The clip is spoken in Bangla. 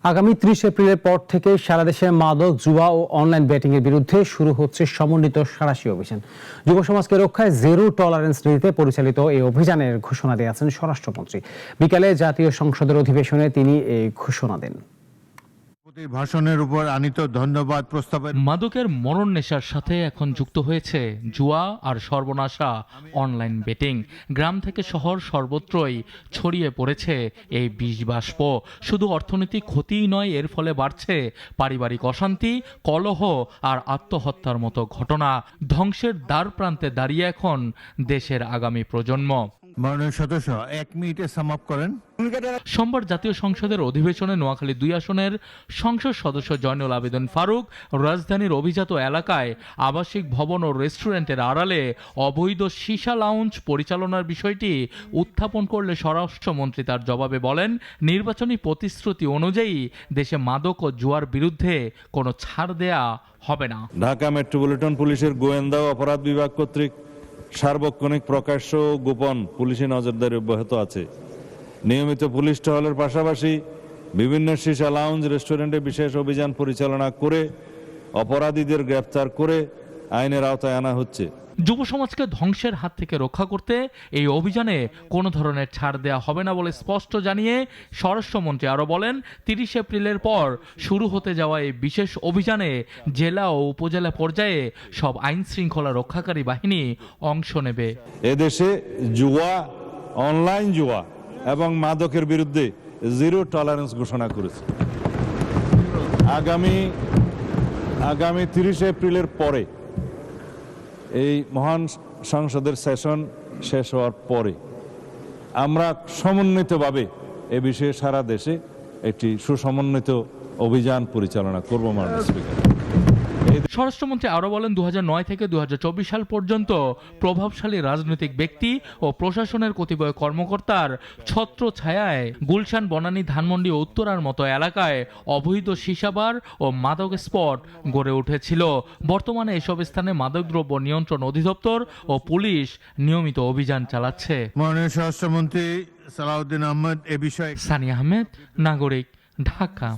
আগামী 30 এপ্রিলের পর থেকে সারা দেশে মাদক, জুয়া ও অনলাইন ব্যাটিং এর বিরুদ্ধে শুরু হচ্ছে সমন্বিত সাঁড়াশি অভিযান। যুব সমাজকে রক্ষায় জিরো টলারেন্স নীতিতে পরিচালিত এই অভিযানের ঘোষণা দিয়েছেন স্বরাষ্ট্রমন্ত্রী। বিকালে জাতীয় সংসদের অধিবেশনে তিনি এই ঘোষণা দেন। ভাষণের উপর আনিত ধন্যবাদ প্রস্তাবের মাদকের মরণ নেশার সাথে এখন যুক্ত হয়েছে জুয়া আর সর্বনাশা অনলাইন বেটিং। গ্রাম থেকে শহর সর্বত্রই ছড়িয়ে পড়েছে এই বিষবাষ্প। শুধু অর্থনৈতিক ক্ষতিই নয়, এর ফলে বাড়ছে পারিবারিক অশান্তি, কলহ আর আত্মহত্যার মতো ঘটনা। ধ্বংসের দ্বার প্রান্তে দাঁড়িয়ে এখন দেশের আগামী প্রজন্ম। মাননীয় সদস্য 1 মিনিটে সাম আপ করেন। সোমবার জাতীয় সংসদের অধিবেশনে নোয়াখালী 2 আসনের সংসদ সদস্য জয়নুল আবেদিন ফারুক রাজধানীর অভিজাত এলাকায় আবাসিক ভবন ও রেস্টুরেন্টের আড়ালে অবৈধ সীসা লাউঞ্জ পরিচালনার বিষয়টি উত্থাপন করলে স্বরাষ্ট্রমন্ত্রী তার জবাবে বলেন, নির্বাচনী প্রতিশ্রুতি অনুযায়ী দেশে মাদক ও জুয়ার বিরুদ্ধে কোনো ছাড় দেয়া হবে না। ঢাকা মেট্রোপলিটন পুলিশের গোয়েন্দা ও অপরাধ বিভাগ কর্তৃক সার্বক্ষণিক প্রকাশ্য ও গোপন পুলিশি নজরদারি অব্যাহত আছে। নিয়মিত পুলিশ টহলের পাশাপাশি বিভিন্ন সীসা লাউঞ্জ, রেস্টুরেন্টে বিশেষ অভিযান পরিচালনা করে অপরাধীদের গ্রেফতার করে আইনের আওতায় আনা হচ্ছে। যুব সমাজকে ধ্বংসের হাত থেকে রক্ষা করতে এই অভিযানে কোনো ধরনের ছাড় দেওয়া হবে না বলে স্পষ্ট জানিয়ে স্বরাষ্ট্রমন্ত্রী আরও বলেন, 30 এপ্রিলের পর শুরু হতে যাওয়া এই বিশেষ অভিযানে জেলা ও উপজেলা পর্যায়ে সব আইন শৃঙ্খলা রক্ষাকারী বাহিনী অংশ নেবে। এদেশে জুয়া, অনলাইন জুয়া এবং মাদকের বিরুদ্ধে জিরো টলারেন্স ঘোষণা করেছে। আগামী 30 এপ্রিলের পরে এই মহান সংসদের সেশন শেষ হওয়ার পরে আমরা সমন্বিতভাবে এ বিষয়ে সারা দেশে একটি সুসমন্বিত অভিযান পরিচালনা করব। মাননীয় স্পিকার, স্বরাষ্ট্রমন্ত্রী আরও বলেন, 2009 থেকে 2024 সাল পর্যন্ত প্রভাবশালী রাজনৈতিক ব্যক্তি ও প্রশাসনের কতিপয় কর্মকর্তার ছত্র ছায়ায় গুলশান, বনানী, ধানমন্ডি ও উত্তরার মতো এলাকায় অবৈধ সীসাবার ও মাদক স্পট গড়ে উঠেছিল। বর্তমানে এসব স্থানে মাদকদ্রব্য নিয়ন্ত্রণ অধিদপ্তর ও পুলিশ নিয়মিত অভিযান চালাচ্ছে। মাননীয় স্বরাষ্ট্রমন্ত্রী সালাউদ্দিন আহমেদ এ বিষয়ে। সানি আহমেদ, নাগরিক, ঢাকা।